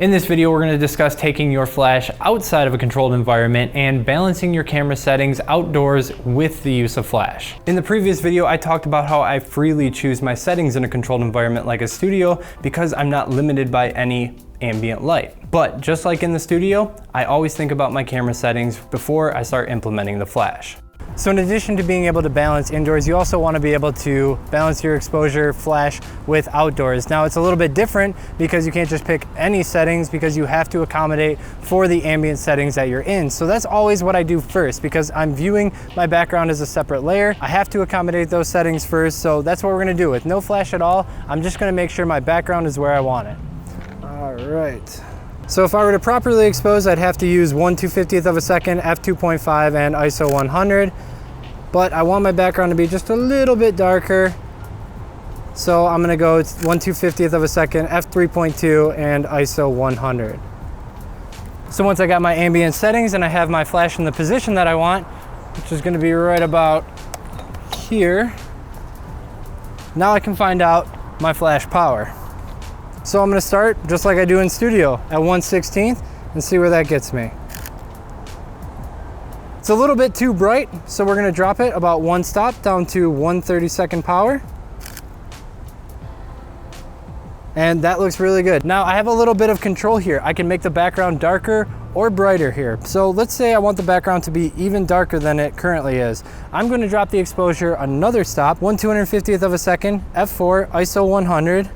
In this video, we're going to discuss taking your flash outside of a controlled environment and balancing your camera settings outdoors with the use of flash. In the previous video, I talked about how I freely choose my settings in a controlled environment like a studio because I'm not limited by any ambient light. But just like in the studio, I always think about my camera settings before I start implementing the flash. So in addition to being able to balance indoors, you also want to be able to balance your exposure flash with outdoors. Now it's a little bit different because you can't just pick any settings because you have to accommodate for the ambient settings that you're in. So that's always what I do first because I'm viewing my background as a separate layer. I have to accommodate those settings first. So that's what we're going to do. With no flash at all, I'm just going to make sure my background is where I want it. All right. So if I were to properly expose, I'd have to use 1/250th of a second, f2.5 and ISO 100. But I want my background to be just a little bit darker. So I'm gonna go 1/250th of a second, f3.2 and ISO 100. So once I got my ambient settings and I have my flash in the position that I want, which is gonna be right about here, now I can find out my flash power. So I'm gonna start just like I do in studio at 1/16th and see where that gets me. It's a little bit too bright, so we're gonna drop it about one stop down to 1/32nd power. And that looks really good. Now I have a little bit of control here. I can make the background darker or brighter here. So let's say I want the background to be even darker than it currently is. I'm gonna drop the exposure another stop, 1/250th of a second, f4, ISO 100.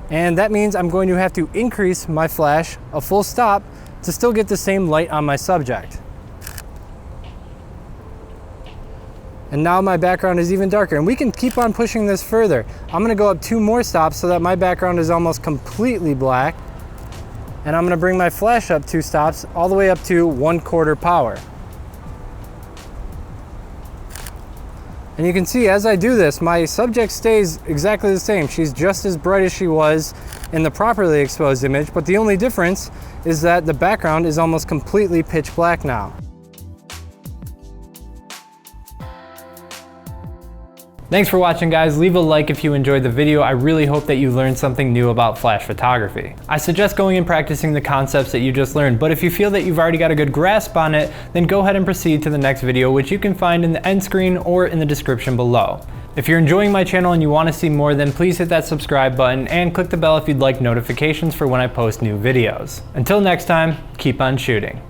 And that means I'm going to have to increase my flash a full stop to still get the same light on my subject. And now my background is even darker, and we can keep on pushing this further. I'm gonna go up 2 more stops so that my background is almost completely black. And I'm gonna bring my flash up 2 stops all the way up to 1/4 power. And you can see as I do this, my subject stays exactly the same. She's just as bright as she was in the properly exposed image, but the only difference is that the background is almost completely pitch black now. Thanks for watching, guys. Leave a like if you enjoyed the video. I really hope that you learned something new about flash photography. I suggest going and practicing the concepts that you just learned, but if you feel that you've already got a good grasp on it, then go ahead and proceed to the next video, which you can find in the end screen or in the description below. If you're enjoying my channel and you want to see more, then please hit that subscribe button and click the bell if you'd like notifications for when I post new videos. Until next time, keep on shooting.